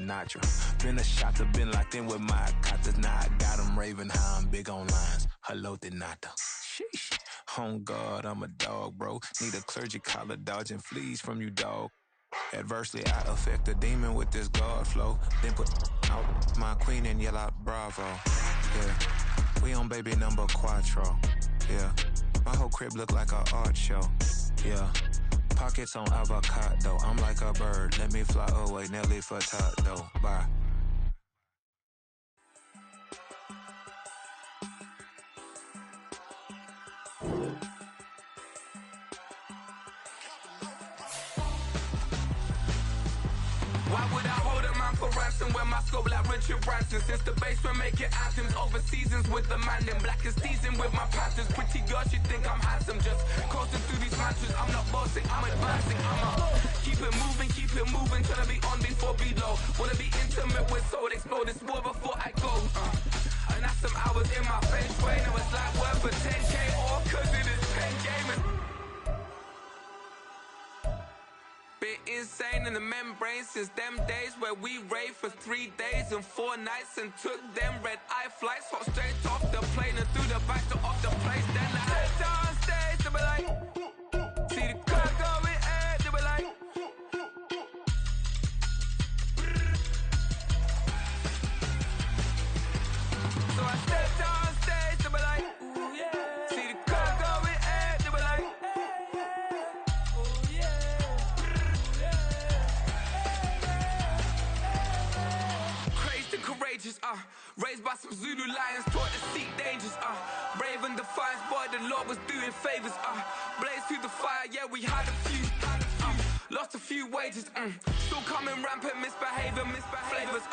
Sinatra. Been a shotter, been locked in with my cotters. Now I got them raving how I'm big on lines. Hello, Denata. Sheesh. On God, I'm a dog, bro. Need a clergy collar, dodging fleas from you, dog. Adversely, I affect a demon with this God flow. Then put out my queen and yell out bravo. Yeah, we on baby number quattro. Yeah, my whole crib look like a art show. Yeah, pockets on avocado. I'm like a bird, let me fly away, Nelly Furtado. Bye. Why would I hold a man for ransom when my scope like Richard Branson? Since the basement making anthems over seasons with the man in black is teasing with my panthers. Pretty girl, she think I'm handsome. Just coasting through these mantras. I'm not bossing, I'm advancing. Keep it moving, trying to be on before below. Wanna be intimate with soul, explore this war before I go. And that's some hours in my feng shui. Now it's like work for 10K or cause it is 10 gaming. Bit insane in the membrane since them days where we raved for 3 days and 4 nights and took them red-eye flights, hot straight off the plane and through the back door of the place. Then I head down stage, they be like, see the car going air, they be like, so I step down stage, they be like, ooh yeah, see the car going air, they be like, ooh yeah. Courageous, raised by some Zulu lions, taught to seek dangers, brave and defiant, boy, the Lord was doing favors, blaze through the fire, yeah, we had a few, lost a few wages, still coming rampant, misbehaving, flavors,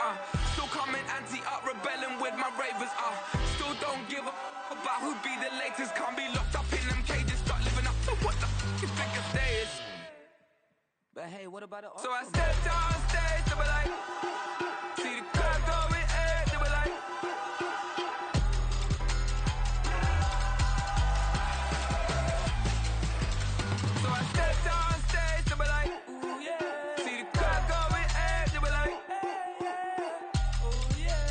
still coming anti-up, rebelling with my ravers, still don't give a about who be the latest, can't be locked up in them cages, start living up to what the you think a day is. But hey, what about the so I stepped down stage, they were like, see the crowd going air, they were like, so I stepped down stage, they were like, ooh yeah, see the crowd going air, they were like, ooh yeah,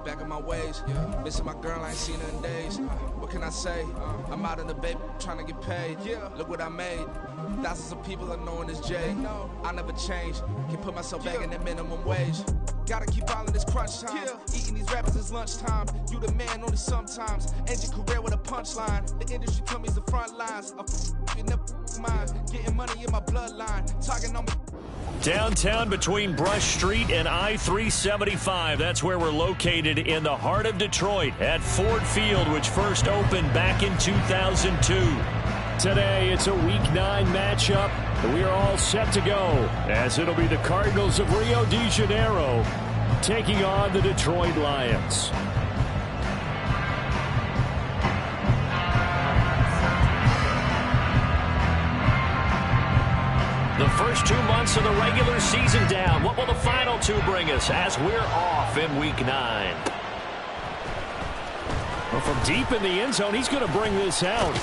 back in my ways, missing my girl, I ain't seen her in days. What can I say? I'm out in the baby, trying to get paid. Look what I made. Thousands of people are knowing this Jay. I never change. Can put myself back in the minimum wage. Gotta keep all of this crunch time. Eating these rappers is lunchtime. You the man only sometimes. End your career with a punchline. The industry told me it's the front lines. I'm in the mind. Getting money in my bloodline. Talking on me. Downtown between Brush Street and I-375. That's where we're located in the heart of Detroit at Ford Field, which first opened back in 2002. Today, it's a Week 9 matchup, and we are all set to go, as it'll be the Cardinals of Rio de Janeiro taking on the Detroit Lions. The first 2 months of the regular season down. What will the final 2 bring us as we're off in Week 9? Well, from deep in the end zone, he's going to bring this out.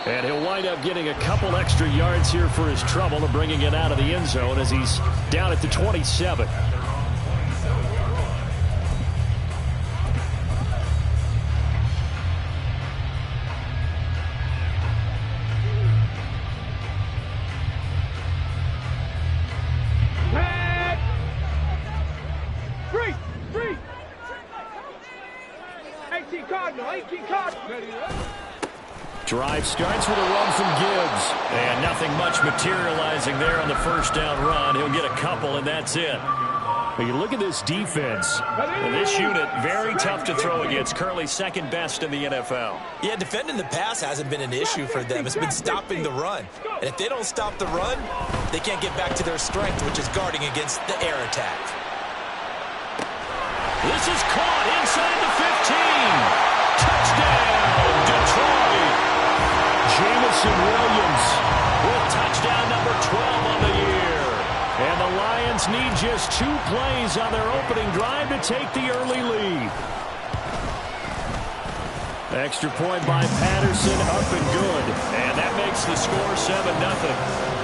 And he'll wind up getting a couple extra yards here for his trouble of bringing it out of the end zone as he's down at the 27. Drive starts with a run from Gibbs. And nothing much materializing there on the first down run. He'll get a couple, and that's it. When you look at this defense, this unit, very tough to throw against. Currently second best in the NFL. Yeah, defending the pass hasn't been an issue for them. It's been stopping the run. And if they don't stop the run, they can't get back to their strength, which is guarding against the air attack. This is caught inside the 15. Touchdown, Detroit. Jameis Jameson Williams with touchdown number 12 on the year. And the Lions need just 2 plays on their opening drive to take the early lead. Extra point by Patterson, up and good. And that makes the score 7-0.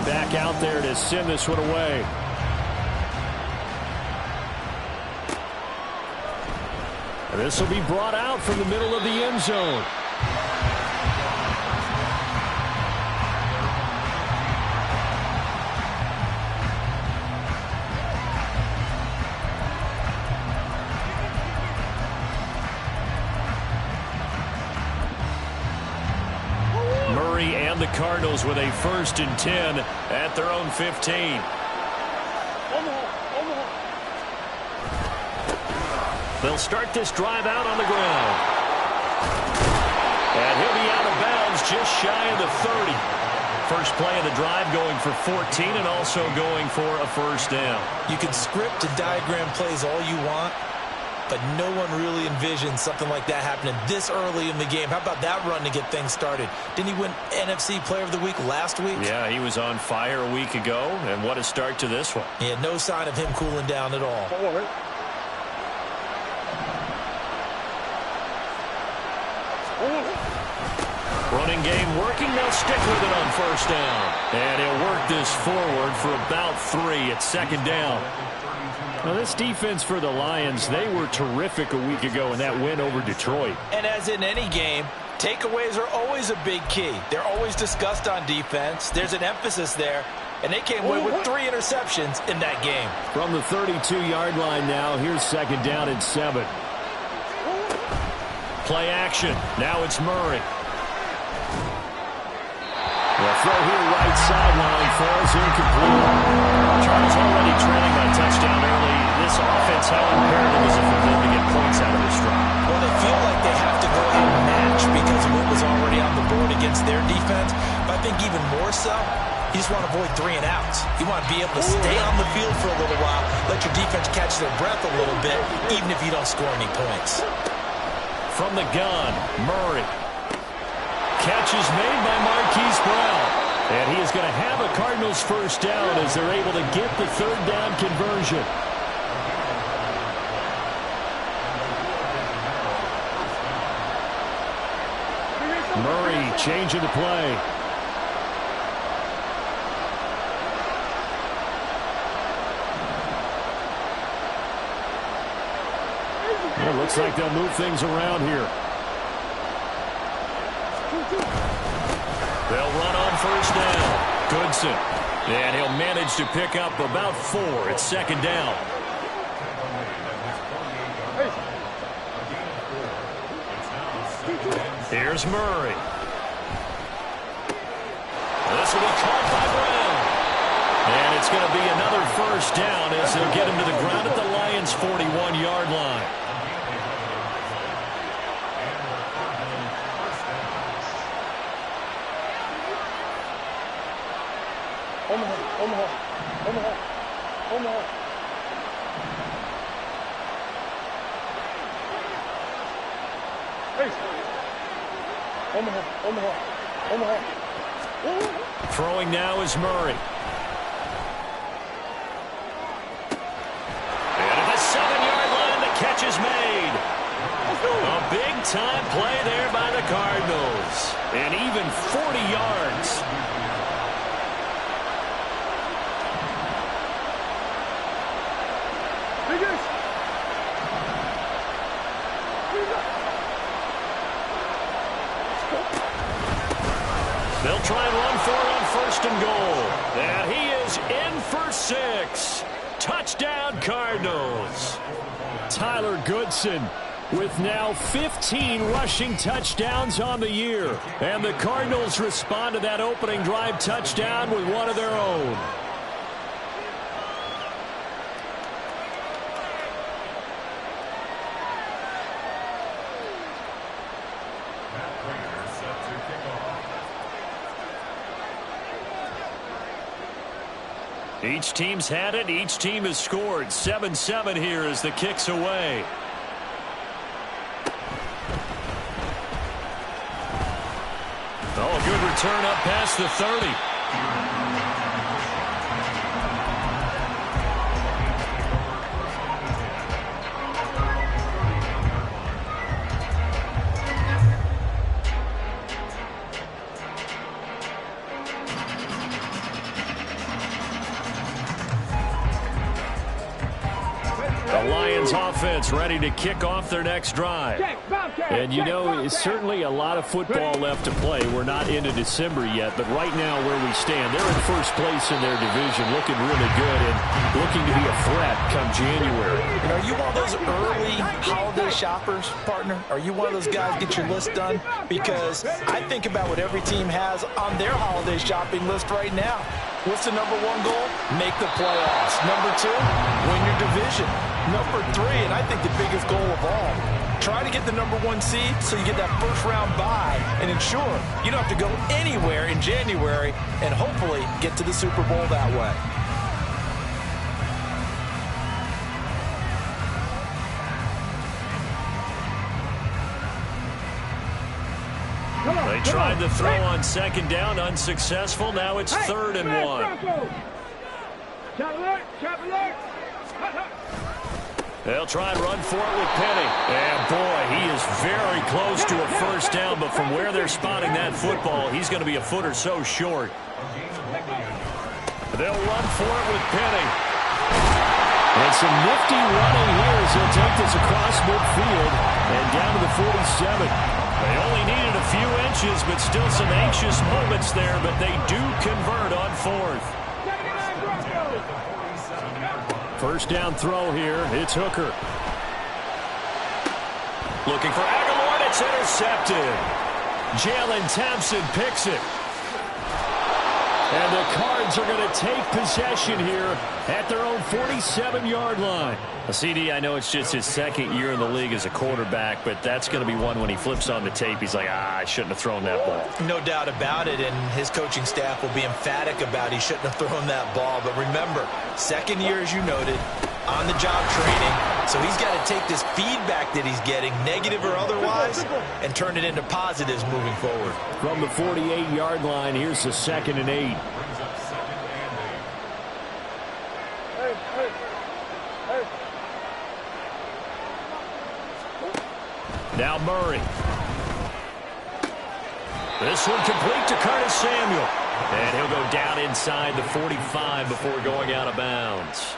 Back out there to send this one away. This will be brought out from the middle of the end zone. The Cardinals with a 1st and 10 at their own 15. They'll start this drive out on the ground. And he'll be out of bounds just shy of the 30. First play of the drive going for 14 and also going for a 1st down. You can script and diagram plays all you want, but no one really envisioned something like that happening this early in the game. How about that run to get things started? Didn't he win NFC Player of the Week last week? Yeah, he was on fire a week ago, and what a start to this one. Yeah, no sign of him cooling down at all. Running game working. They'll stick with it on 1st down. And he'll work this forward for about 3 at 2nd down. Now, this defense for the Lions, they were terrific a week ago in that win over Detroit. And as in any game, takeaways are always a big key. They're always discussed on defense. There's an emphasis there. And they came away with 3 interceptions in that game. From the 32-yard line now, here's 2nd down and 7. Play action. Now it's Murray. The throw here right sideline falls incomplete. Chargers already trailing by touchdown early. This offense, how imperative is it for them to get points out of this drive? Well, they feel like they have to go ahead and match because of what was already on the board against their defense. But I think even more so, you just want to avoid 3 and outs. You want to be able to stay on the field for a little while, let your defense catch their breath a little bit, even if you don't score any points. From the gun, Murray. Catch is made by Marquise Brown. And he is going to have a Cardinals 1st down as they're able to get the 3rd down conversion. Murray changing the play. It looks like they'll move things around here. They'll run on 1st down. Goodson. And he'll manage to pick up about 4 at 2nd down. Here's Murray. This will be caught by Brown. And it's going to be another 1st down as they'll get him to the ground at the Lions' 41-yard line. Omaha. Hey. Omaha. Throwing now is Murray. And at the 7-yard line, the catch is made. A big-time play there by the Cardinals. And even 40 yards. They'll try and run for it on 1st and goal. And he is in for 6. Touchdown, Cardinals. Tyler Goodson with now 15 rushing touchdowns on the year. And the Cardinals respond to that opening drive touchdown with one of their own. Each team's had it. Each team has scored. 7-7 here as the kick's away. Oh, good return up past the 30. The Lions offense ready to kick off their next drive. And you know, it's certainly a lot of football left to play. We're not into December yet, but right now where we stand, they're in first place in their division, looking really good and looking to be a threat come January. And are you one of those early holiday shoppers, partner? Are you one of those guys get your list done? Because I think about what every team has on their holiday shopping list right now. What's the number one goal? Make the playoffs. Number two, win your division. Number three, and I think the biggest goal of all, try to get the number one seed so you get that first round bye and ensure you don't have to go anywhere in January and hopefully get to the Super Bowl that way. They tried to throw on second down, unsuccessful. Now it's 3rd and 1. They'll try and run for it with Penny. And boy, he is very close to a first down, but from where they're spotting that football, he's going to be a foot or so short. They'll run for it with Penny. And some nifty running here as he'll take this across midfield and down to the 47. They only needed a few inches, but still some anxious moments there, but they do convert on 4th. First down throw here. It's Hooker. Looking for Aguilar, and it's intercepted. Jalen Thompson picks it. And the Cards are going to take possession here at their own 47-yard line. CD, I know it's just his second year in the league as a quarterback, but that's going to be one when he flips on the tape. He's like, I shouldn't have thrown that ball. No doubt about it, and his coaching staff will be emphatic about he shouldn't have thrown that ball. But remember, second year, as you noted, on-the-job training. So he's got to take this feedback that he's getting, negative or otherwise, and turn it into positives moving forward. From the 48-yard line, here's the 2nd and 8. Now Murray. This one complete to Curtis Samuel. And he'll go down inside the 45 before going out of bounds.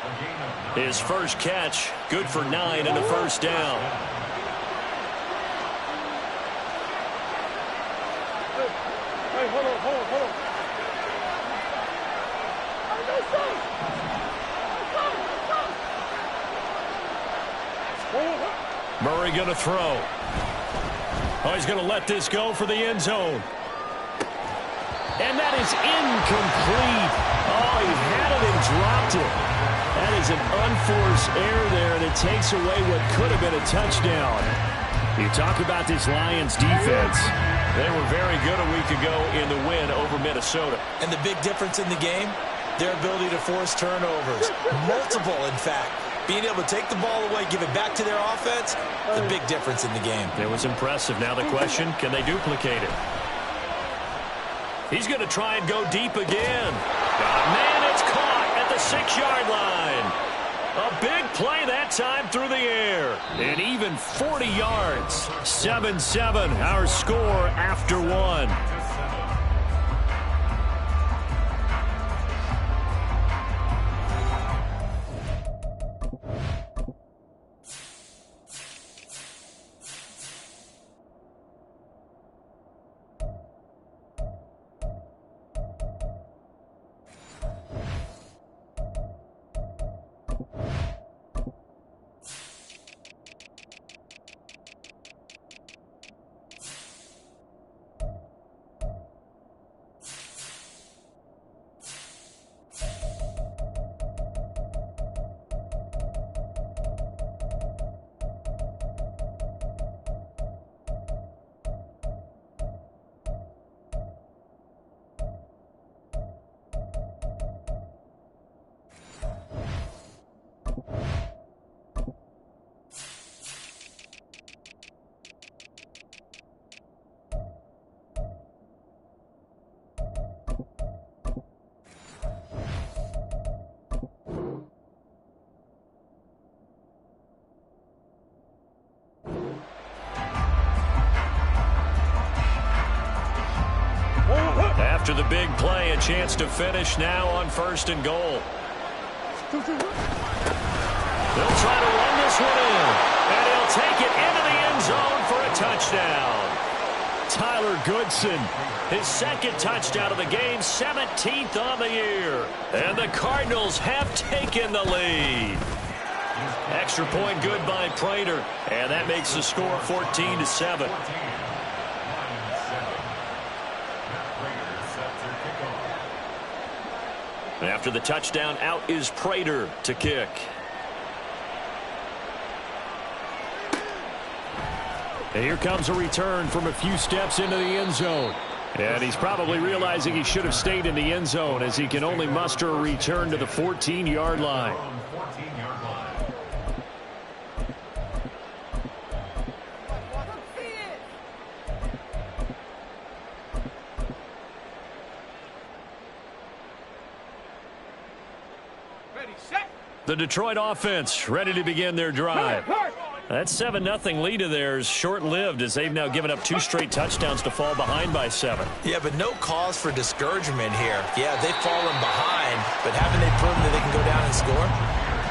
His first catch, good for 9 and a first down. Hey, hold on. Murray going to throw. Oh, he's going to let this go for the end zone. And that is incomplete. Oh, he had it and dropped it. That is an unforced error there, and it takes away what could have been a touchdown. You talk about this Lions defense. They were very good a week ago in the win over Minnesota. And the big difference in the game, their ability to force turnovers. Multiple, in fact. Being able to take the ball away, give it back to their offense, the big difference in the game. It was impressive. Now the question, can they duplicate it? He's going to try and go deep again. Man, it's caught at the 6-yard line. A big play that time through the air. And even 40 yards. 7-7, our score after 1. After the big play, a chance to finish now on 1st and goal. They'll try to run this one in, and he'll take it into the end zone for a touchdown. Tyler Goodson, his 2nd touchdown of the game, 17th on the year. And the Cardinals have taken the lead. Extra point good by Prater, and that makes the score 14-7. After the touchdown, out is Prater to kick. And here comes a return from a few steps into the end zone. And he's probably realizing he should have stayed in the end zone as he can only muster a return to the 14-yard line. The Detroit offense ready to begin their drive. That 7-0 lead of theirs short-lived as they've now given up 2 straight touchdowns to fall behind by 7. Yeah, but no cause for discouragement here. Yeah, they've fallen behind, but haven't they proven that they can go down and score?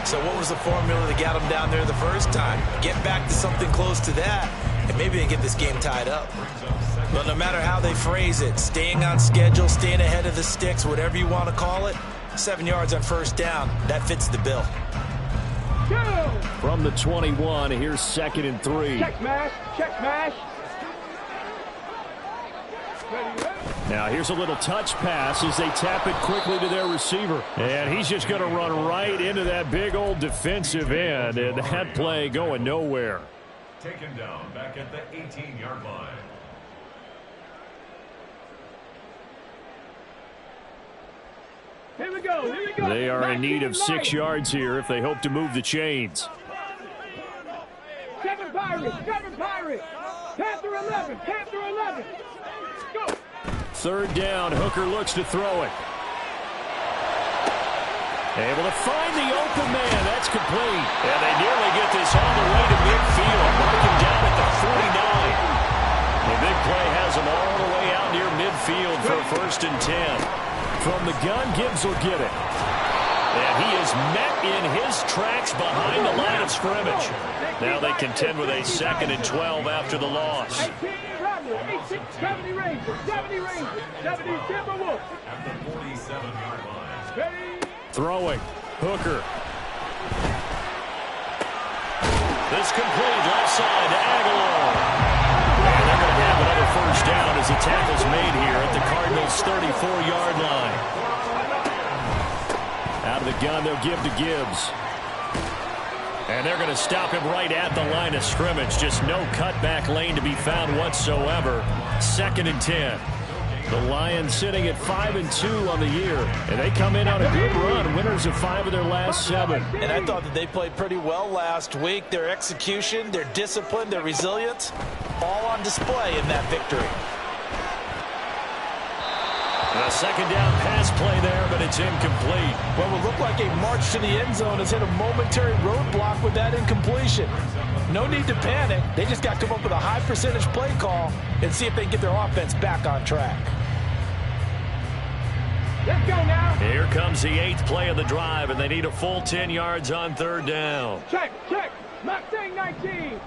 So what was the formula that got them down there the first time? Get back to something close to that, and maybe they get this game tied up. But no matter how they phrase it, staying on schedule, staying ahead of the sticks, whatever you want to call it, 7 yards on 1st down, that fits the bill. From the 21, here's 2nd and 3. Check smash. Check smash. Now here's a little touch pass as they tap it quickly to their receiver. And he's just going to run right into that big old defensive end. And that play going nowhere. Taken down back at the 18-yard line. Here we go. Here we go. They are in need of 6 yards here if they hope to move the chains. 7 Pirates. 7 Pirates. Panther 11. Panther 11. Go. 3rd down. Hooker looks to throw it. Able to find the open man. That's complete. And they nearly get this all the way to midfield. Marking down at the 49. The big play has them all the way out near midfield for 1st and 10. From the gun, Gibbs will get it. And he is met in his tracks behind the line of scrimmage. Now they contend with a 2nd and 12 after the loss. 70 Rangers. 70 Rangers. 70 Timberwolves. At the 47-yard line. Ready. Throwing. Hooker. This complete left side to Aguilar. And they're going to have another 1st down as the tackle's made here at the Cardinals' 34-yard line. Out of the gun, they'll give to Gibbs. And they're going to stop him right at the line of scrimmage. Just no cutback lane to be found whatsoever. 2nd and 10. The Lions sitting at 5-2 on the year. And they come in on a good run. Winners of 5 of their last 7. And I thought that they played pretty well last week. Their execution, their discipline, their resilience, all on display in that victory. A 2nd down pass play there, but it's incomplete. What would look like a march to the end zone has hit a momentary roadblock with that incompletion. No need to panic. They just got to come up with a high percentage play call and see if they can get their offense back on track. Let's go now. Here comes the 8th play of the drive, and they need a full 10 yards on 3rd down. Check. Check. Mustang 19.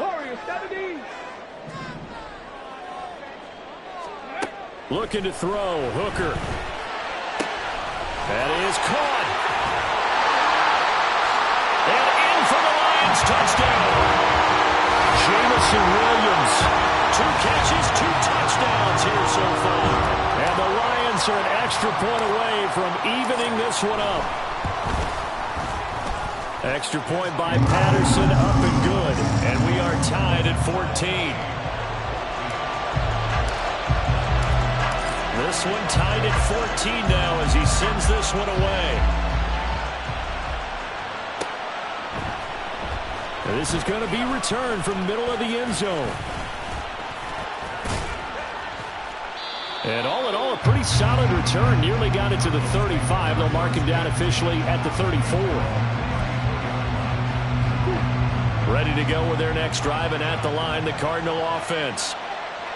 Warriors 70. Looking to throw. Hooker. That is caught. And in for the Lions. Touchdown. Jamison Williams. 2 catches, 2 touchdowns here so far. And the Lions are an extra point away from evening this one up. Extra point by Patterson, up and good. And we are tied at 14. This one tied at 14 now as he sends this one away. And this is going to be returned from the middle of the end zone. And all in all, a pretty solid return. Nearly got it to the 35. They'll mark him down officially at the 34. Ready to go with their next drive, and at the line, the Cardinal offense.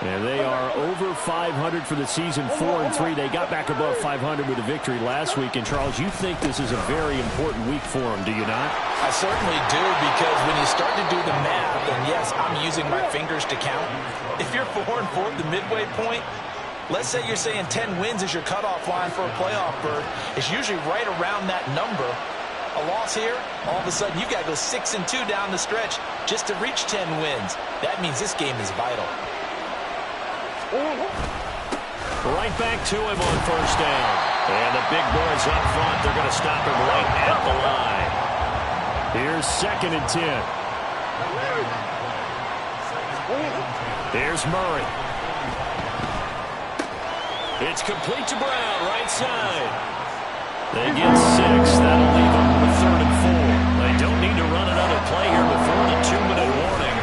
And they are over 500 for the season, 4-3. They got back above 500 with a victory last week. And, Charles, you think this is a very important week for them, do you not? I certainly do, because when you start to do the math, and yes, I'm using my fingers to count. If you're 4-4 at the midway point, let's say you're saying 10 wins is your cutoff line for a playoff berth. It's usually right around that number. A loss here, all of a sudden you've got to go 6-2 down the stretch just to reach 10 wins. That means this game is vital. Right back to him on first down. And the big boys up front, they're going to stop him right at the line. Here's 2nd and 10. Here's Murray. It's complete to Brown, right side. They get 6. That'll leave them with 3rd and 4. They don't need to run another play here before the 2-minute warning.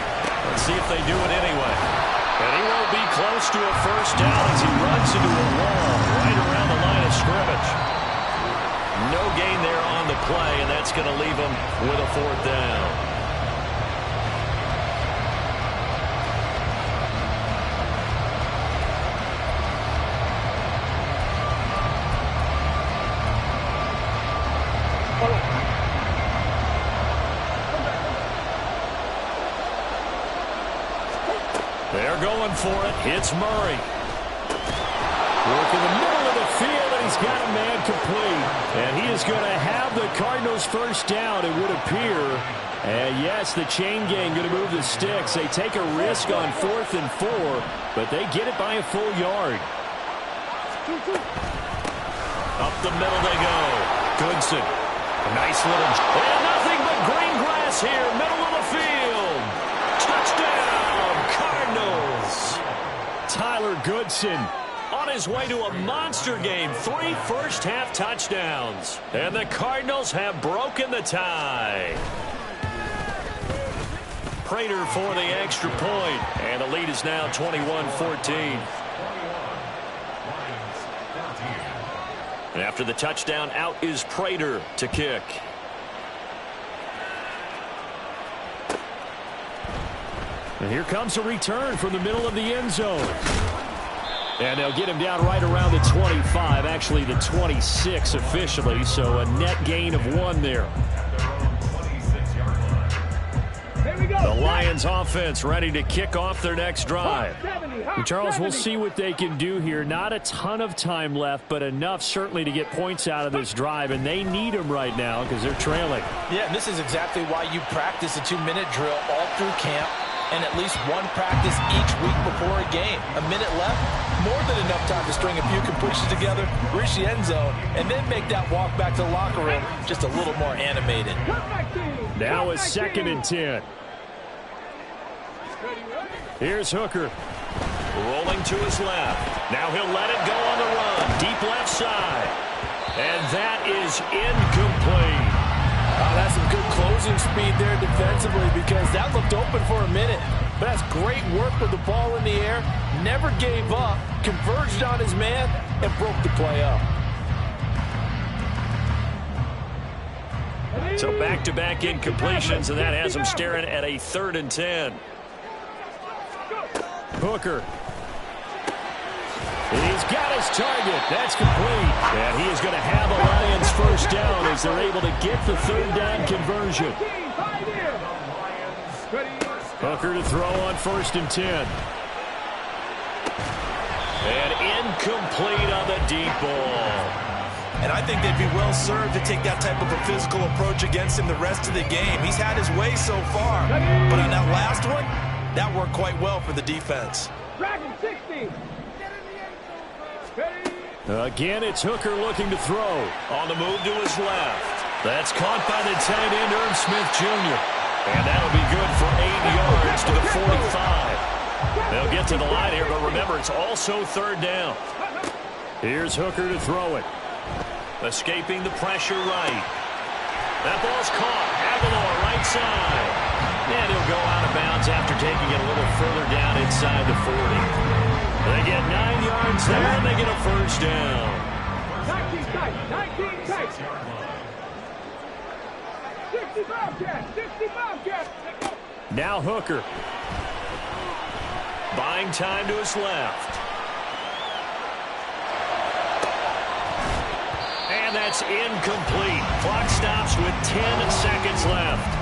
Let's see if they do it anyway. And he won't be close to a first down as he runs into a wall right around the line of scrimmage. No gain there on the play, and that's going to leave him with a 4th down. They're going for it. It's Murray. Work in the middle of the field, and he's got a man complete. And he is going to have the Cardinals' first down, it would appear. And yes, the chain gang going to move the sticks. They take a risk on 4th and 4, but they get it by a full yard. Up the middle they go. Goodson. A nice little... And nothing but green grass here, middle of the field. Touchdown, Cardinals. Tyler Goodson on his way to a monster game. 3 first-half touchdowns. And the Cardinals have broken the tie. Prater for the extra point. And the lead is now 21-14. And after the touchdown, out is Prater to kick. And here comes a return from the middle of the end zone. And they'll get him down right around the 25, actually the 26 officially, so a net gain of 1 there. The Lions offense ready to kick off their next drive. And Charles, we'll see what they can do here. Not a ton of time left, but enough certainly to get points out of this drive, and they need them right now because they're trailing. Yeah, and this is exactly why you practice a 2-minute drill all through camp and at least one practice each week before a game. A minute left, more than enough time to string a few completions together, reach the end zone, and then make that walk back to the locker room just a little more animated. Now it's 2nd and 10. Here's Hooker. Rolling to his left. Now he'll let it go on the run. Deep left side. And that is incomplete. That's some good closing speed there defensively because that looked open for a minute. But that's great work with the ball in the air. Never gave up. Converged on his man and broke the play up. So back-to-back incompletions, and that has him staring at a 3rd and 10. Hooker. He's got his target. That's complete. And he is going to have a Lions first down as they're able to get the 3rd down conversion. Hooker to throw on 1st and 10. And incomplete on the deep ball. And I think they'd be well served to take that type of a physical approach against him the rest of the game. He's had his way so far. But on that last one, that worked quite well for the defense. Again, it's Hooker looking to throw. On the move to his left. That's caught by the tight end, Irv Smith Jr. And that'll be good for 8 yards to the 45. They'll get to the line here, but remember, it's also 3rd down. Here's Hooker to throw it. Escaping the pressure right. That ball's caught. Aguilar, right side. And he'll go out of bounds after taking it a little further down inside the 40. They get 9 yards there, and they get a first down. 19 tight. 60 Bobcats. Now Hooker. Buying time to his left. And that's incomplete. Clock stops with 10 seconds left.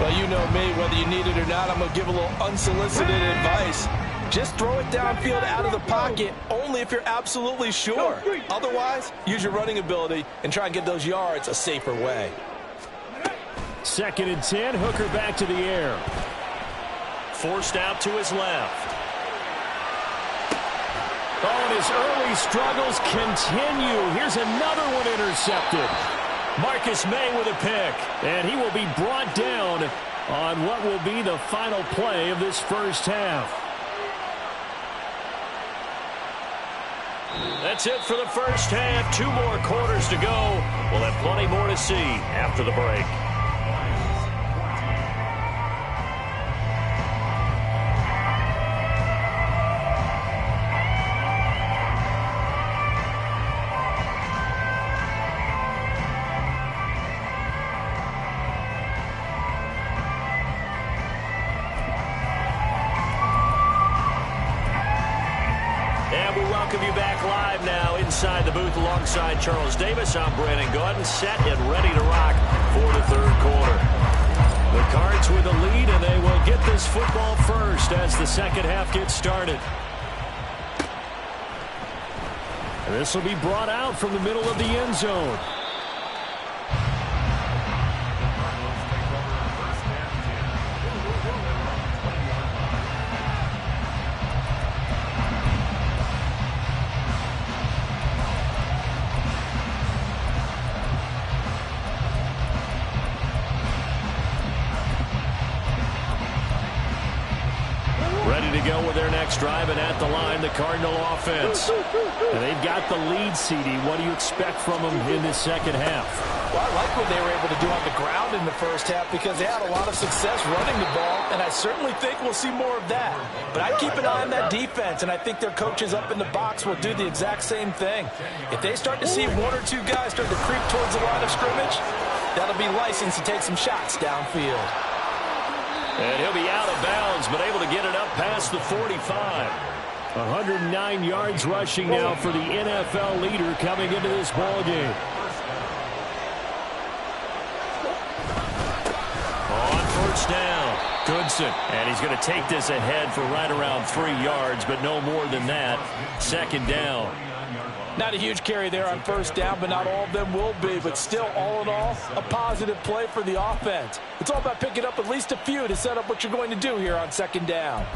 Well, you know me, whether you need it or not, I'm going to give a little unsolicited advice. Just throw it downfield out of the pocket, only if you're absolutely sure. Otherwise, use your running ability and try and get those yards a safer way. 2nd and 10, Hooker back to the air. Forced out to his left. Oh, and his early struggles continue. Here's another one intercepted. Marcus May with a pick, and he will be brought down on what will be the final play of this first half. That's it for the first half. 2 more quarters to go. We'll have plenty more to see after the break. Inside the booth alongside Charles Davis, I'm Brandon Gaudin, set and ready to rock for the 3rd quarter. The Cards with the lead, and they will get this football first as the 2nd half gets started. And this will be brought out from the middle of the end zone. Go with their next drive, and at the line, the Cardinal offense. And they've got the lead, CD. What do you expect from them in this 2nd half? Well, I like what they were able to do on the ground in the first half because they had a lot of success running the ball, and I certainly think we'll see more of that. But I keep an eye on that defense, and I think their coaches up in the box will do the exact same thing. If they start to see 1 or 2 guys start to creep towards the line of scrimmage, that'll be license to take some shots downfield. And he'll be out of bounds, but able to get it up past the 45. 109 yards rushing now for the NFL leader coming into this ballgame. On first down, Goodson. And he's going to take this ahead for right around 3 yards, but no more than that. 2nd down. Not a huge carry there on first down, but not all of them will be. But still, all in all, a positive play for the offense. It's all about picking up at least a few to set up what you're going to do here on 2nd down.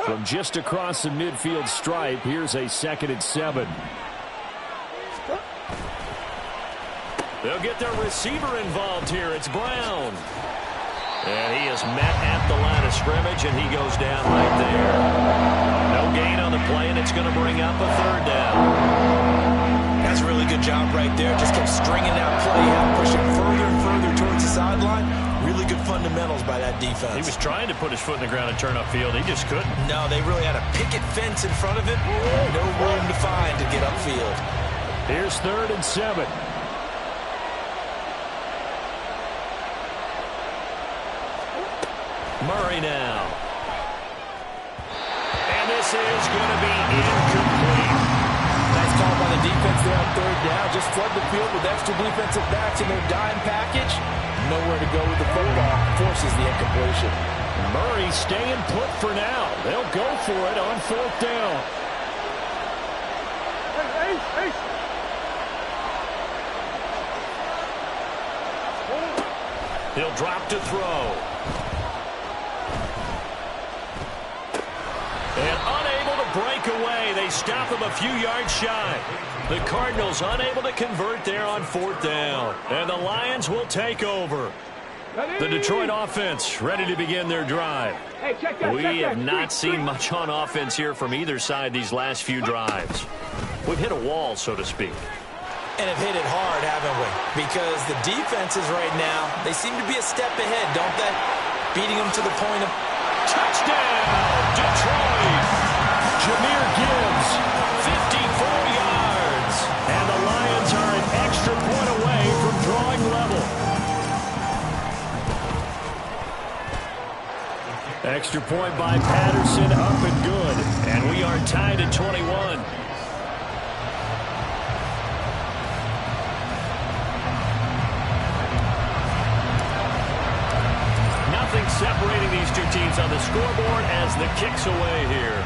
From just across the midfield stripe, here's a 2nd and 7. They'll get their receiver involved here. It's Brown. And he is met at the line of scrimmage, and he goes down right there. No gain on the play, and it's going to bring up a 3rd down. That's a really good job right there. Just kept stringing that play out, pushing further and further towards the sideline. Really good fundamentals by that defense. He was trying to put his foot in the ground and turn upfield. He just couldn't. No, they really had a picket fence in front of it. No room to find to get upfield. Here's 3rd and 7. Murray now. And this is going to be incomplete. Nice call by the defense there on 3rd down. Just flood the field with extra defensive backs in their dime package. Nowhere to go with the football. Forces the incompletion. Murray staying put for now. They'll go for it on 4th down. Hey. He'll drop to throw. And unable to break away. They stop him a few yards shy. The Cardinals unable to convert there on 4th down. And the Lions will take over. The Detroit offense ready to begin their drive. We have not seen much on offense here from either side these last few drives. We've hit a wall, so to speak. And have hit it hard, haven't we? Because the defenses right now, they seem to be a step ahead, don't they? Beating them to the point of touchdown, Detroit. Jahmyr Gibbs, 54 yards. And the Lions are an extra point away from drawing level. Extra point by Patterson, up and good. And we are tied at 21. Nothing separating these two teams on the scoreboard as the kick's away here.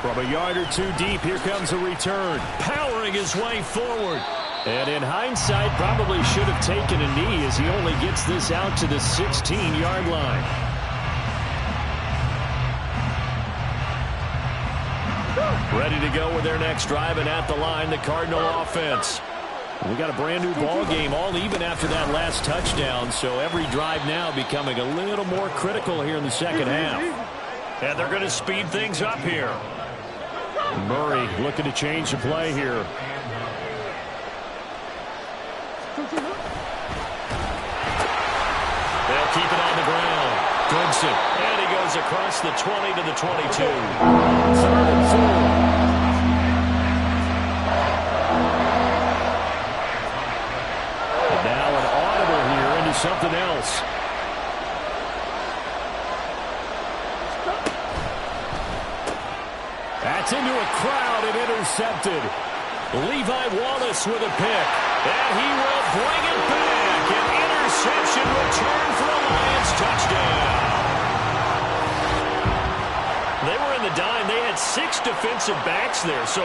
From a yard or two deep, here comes a return. Powering his way forward. And in hindsight, probably should have taken a knee as he only gets this out to the 16-yard line. Ready to go with their next drive, and at the line, the Cardinal offense. We got a brand new ball game, all even after that last touchdown, so every drive now becoming a little more critical here in the second half. And they're going to speed things up here. Murray looking to change the play here. They'll keep it on the ground. Goodson, and he goes across the 20 to the 22. 3rd and 4. Now an audible here into something else. That's into a crowd and intercepted. Levi Wallace with a pick. And he will bring it back. An interception return for a Lions touchdown. They were in the dime. They had 6 defensive backs there. So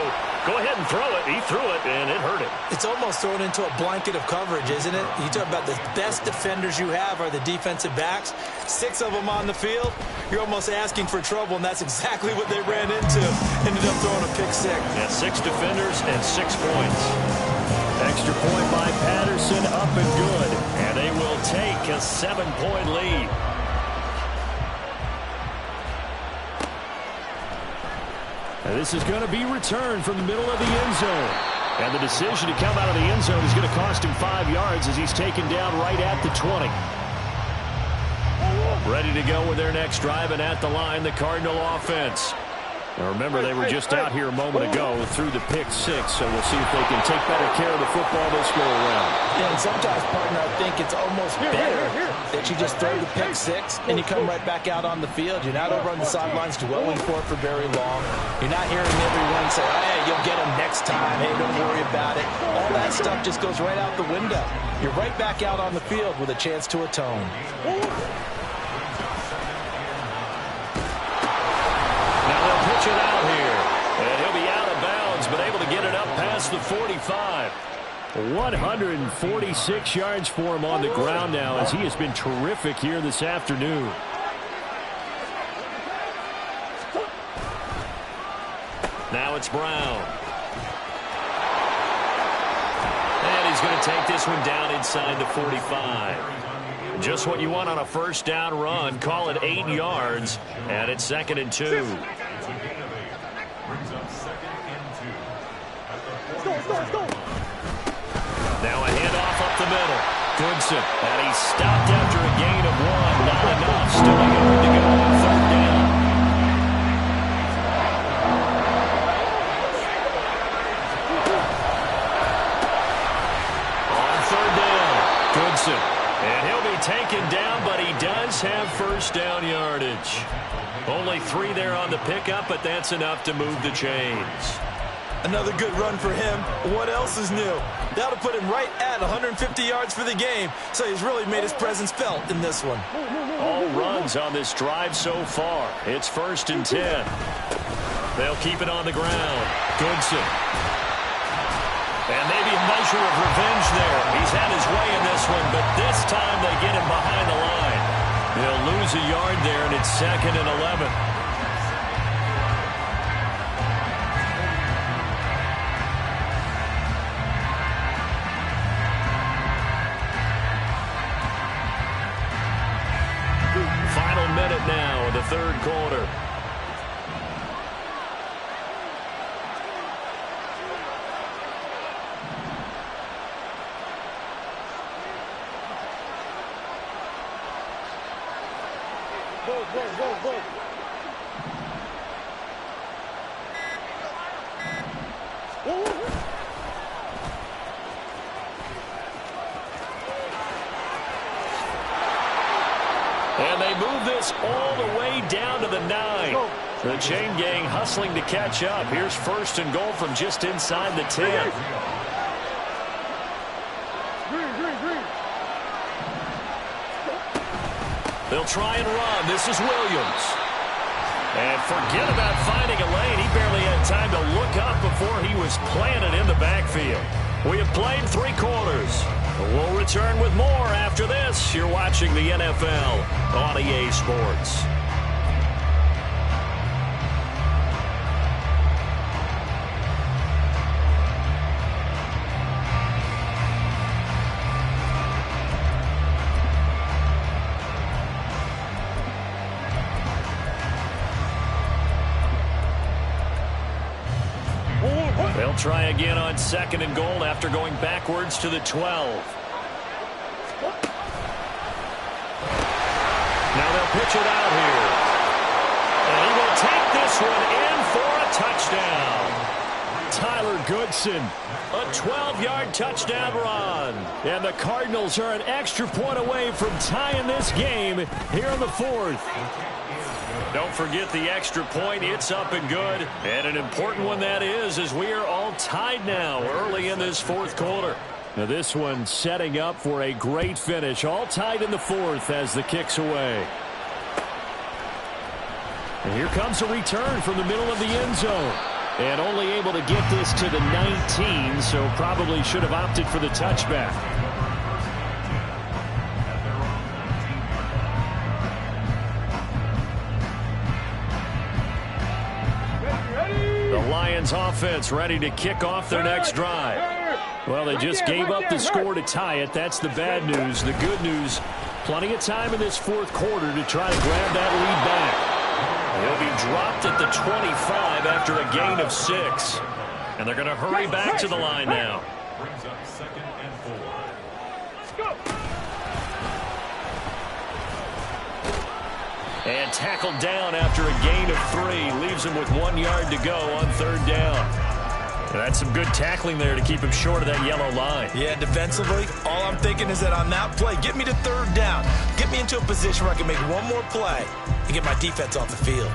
go ahead and throw it. He threw it, and it hurt him. It's almost thrown into a blanket of coverage, isn't it? You talk about the best defenders you have are the defensive backs. 6 of them on the field. You're almost asking for trouble, and that's exactly what they ran into. Ended up throwing a pick 6. Yeah, 6 defenders and 6 points. Extra point by Patterson, up and good. And they will take a 7-point lead. And this is going to be returned from the middle of the end zone. And the decision to come out of the end zone is going to cost him 5 yards as he's taken down right at the 20. Ready to go with their next drive, and at the line, the Cardinal offense. Now remember, they were just out here a moment ago through the pick 6, so we'll see if they can take better care of the football this go around. Yeah, and sometimes, partner, I think it's almost better that you just throw the pick 6 and you come right back out on the field. You're not over on the sidelines dwelling for it for very long. You're not hearing everyone say, hey, you'll get him next time. Hey, don't worry about it. All that stuff just goes right out the window. You're right back out on the field with a chance to atone. Pitch it out here, and he'll be out of bounds, but able to get it up past the 45. 146 yards for him on the ground now, as he has been terrific here this afternoon. Now it's Brown. And he's going to take this one down inside the 45. Just what you want on a first down run. Call it 8 yards, and it's 2nd and 2. Now a handoff up the middle. Goodson, and he's stopped after a gain of 1. Not enough. Still able to go on 3rd down. On 3rd down, Goodson. And he'll be taken down, but he does have first down yardage. Only 3 there on the pickup, but that's enough to move the chains. Another good run for him. What else is new? That'll put him right at 150 yards for the game, so he's really made his presence felt in this one. All runs on this drive so far. It's 1st and 10. They'll keep it on the ground. Goodson. And maybe a measure of revenge there. He's had his way in this one, but this time they get him behind the line. They'll lose a yard there, and it's 2nd and 11. Final minute now in the 3rd quarter. And they move this all the way down to the 9. The chain gang hustling to catch up. Here's 1st and goal from just inside the 10. They'll try and run. This is Williams. And forget about finding a lane. He barely had time to look up before he was planted in the backfield. We have played 3 quarters. We'll return with more after this. You're watching the NFL on EA Sports. They'll try again on 2nd and goal after going backwards to the 12. Now they'll pitch it out here. And he will take this one in for a touchdown. Tyler Goodson, a 12-yard touchdown run. And the Cardinals are an extra point away from tying this game here in the 4th. Don't forget the extra point. It's up and good. And an important one that is, as we are all tied now early in this 4th quarter. Now this one setting up for a great finish. All tied in the 4th as the kick's away. And here comes a return from the middle of the end zone. And only able to get this to the 19, so probably should have opted for the touchback. The Lions offense ready to kick off their next drive. Well, they just gave up the score to tie it. That's the bad news. The good news, plenty of time in this 4th quarter to try to grab that lead back. He'll be dropped at the 25 after a gain of 6. And they're going to hurry back to the line now. Brings up 2nd and 4. And tackled down after a gain of 3. Leaves him with 1 yard to go on 3rd down. And that's some good tackling there to keep him short of that yellow line. Yeah, defensively, all I'm thinking is that on that play, get me to 3rd down. Get me into a position where I can make one more play and get my defense off the field.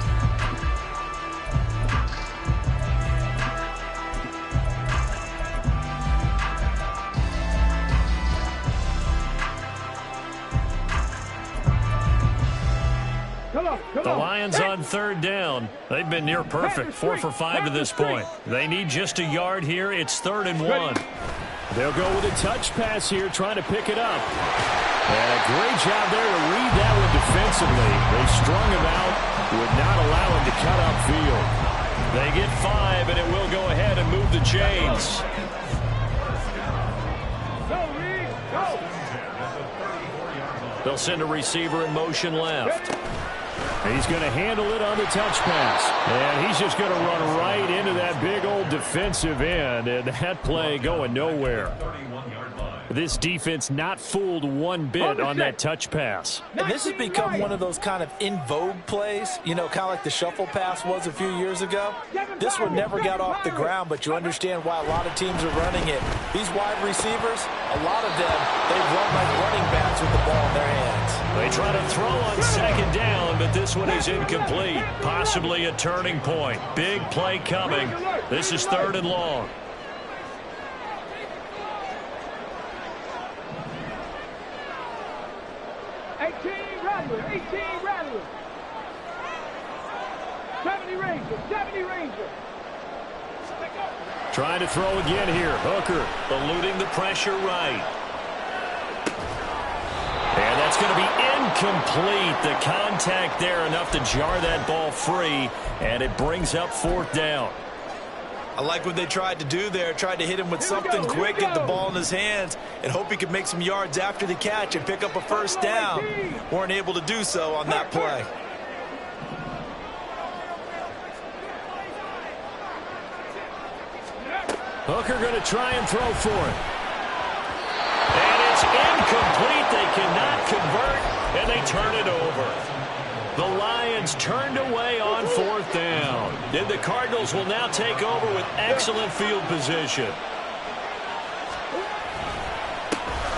The Lions on 3rd down. They've been near perfect, 4 for 5 to this point. They need just a yard here. It's 3rd and 1. They'll go with a touch pass here, trying to pick it up. And a great job there to read that one defensively. They strung him out, would not allow him to cut upfield. They get 5, and it will go ahead and move the chains. They'll send a receiver in motion left. He's going to handle it on the touch pass. And he's just going to run right into that big old defensive end. And that play going nowhere. This defense not fooled one bit on that touch pass. And this has become one of those kind of in vogue plays, you know, kind of like the shuffle pass was a few years ago. This one never got off the ground, but you understand why a lot of teams are running it. These wide receivers, a lot of them, they run like running backs with the ball in their hands. They try to throw on 2nd down, but this one is incomplete. Possibly a turning point. Big play coming. This is 3rd and long. Rattler. 70 Ranger. Trying to throw again here. Hooker eluding the pressure right. And that's going to be incomplete. The contact there enough to jar that ball free, and it brings up 4th down. I like what they tried to do there. Tried to hit him with something quick, get the ball in his hands, and hope he could make some yards after the catch and pick up a 1st down. Weren't able to do so on that play. Hooker going to try and throw for it. And it's incomplete. They cannot convert, and they turn it over. The Lions turned away on 4th down. And the Cardinals will now take over with excellent field position.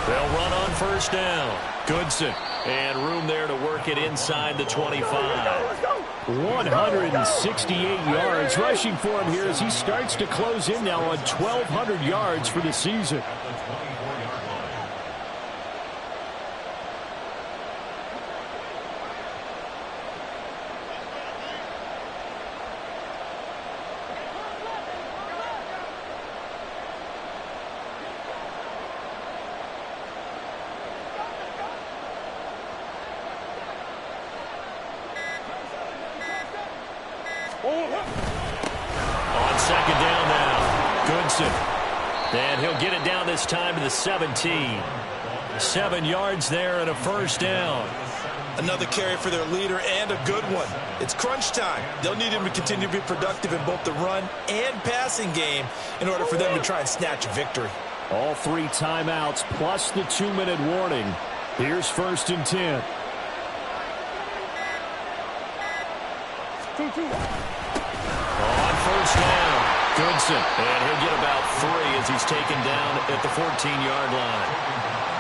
They'll run on 1st down. Goodson And room there to work it inside the 25. 168 yards rushing for him here as he starts to close in now on 1,200 yards for the season. On second down now, Goodson. And he'll get it down this time to the 17. 7 yards there and a first down. Another carry for their leader and a good one. It's crunch time. They'll need him to continue to be productive in both the run and passing game in order for them to try and snatch a victory. All 3 timeouts plus the 2-minute warning. Here's 1st and 10. On first down, Goodson. And he'll get about 3 as he's taken down at the 14-yard line.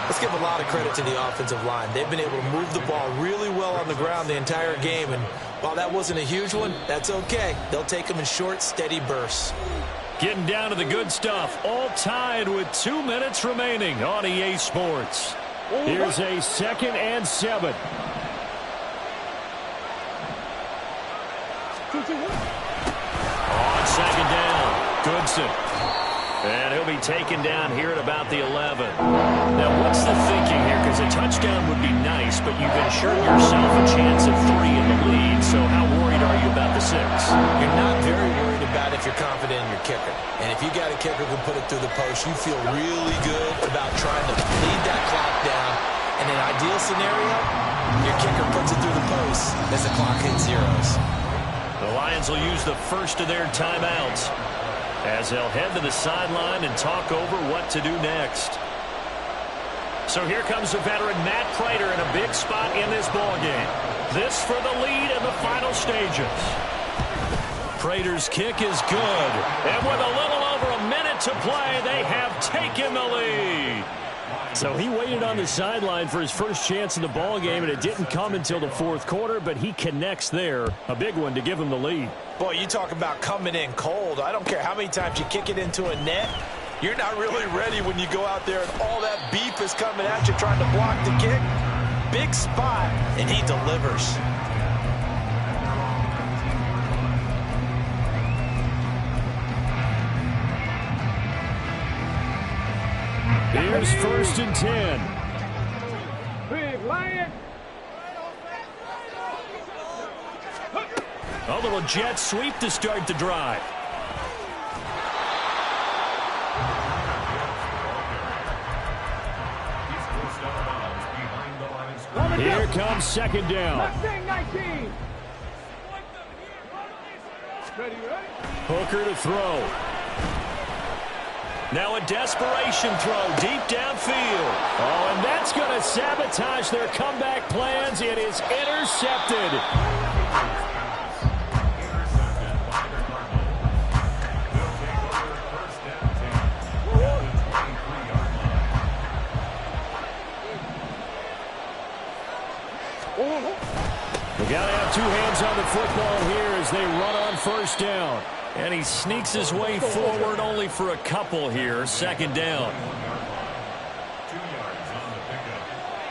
Let's give a lot of credit to the offensive line. They've been able to move the ball really well on the ground the entire game. And while that wasn't a huge one, that's okay. They'll take them in short, steady bursts. Getting down to the good stuff. All tied with 2 minutes remaining on EA Sports. Here's a 2nd and 7. On second down, Goodson. And he'll be taken down here at about the 11. Now, what's the thinking here? Because a touchdown would be nice, but you've ensured yourself a chance of 3 in the lead. So how worried are you about the 6? You're not very worried about if you're confident in your kicker. And if you got a kicker who can put it through the post, you feel really good about trying to lead that clock down. In an ideal scenario, your kicker puts it through the post as the clock hits zeros. The Lions will use the first of their timeouts as they'll head to the sideline and talk over what to do next. So here comes the veteran Matt Prater in a big spot in this ballgame. This for the lead in the final stages. Prater's kick is good. And with a little over a minute to play, they have taken the lead. So he waited on the sideline for his first chance in the ballgame, and it didn't come until the 4th quarter, but he connects there. A big one to give him the lead. Boy, you talk about coming in cold. I don't care how many times you kick it into a net. You're not really ready when you go out there and all that beef is coming at you trying to block the kick. Big spot, and he delivers. Here's 1st and 10. Big Lion. A little jet sweep to start the drive. Here comes 2nd down. Mustang 19. Ready? Hooker to throw. Now a desperation throw deep downfield. Oh, and that's going to sabotage their comeback plans. It is intercepted. We got to have 2 hands on the football here as they run on first down. And he sneaks his way forward only for a couple here. 2nd down. 2 yards on the pickup.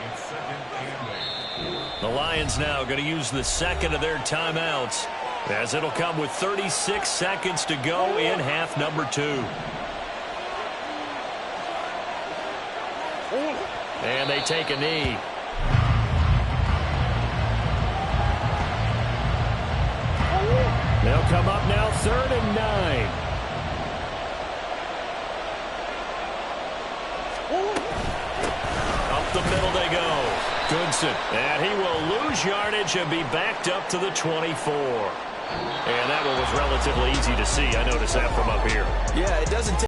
It's 2nd and 8. The Lions now going to use the 2nd of their timeouts as it'll come with 36 seconds to go in half number 2. And they take a knee. They'll come up now 3rd and 9. Up the middle they go. Goodson. And he will lose yardage and be backed up to the 24. And that one was relatively easy to see. I noticed that from up here. Yeah, it doesn't take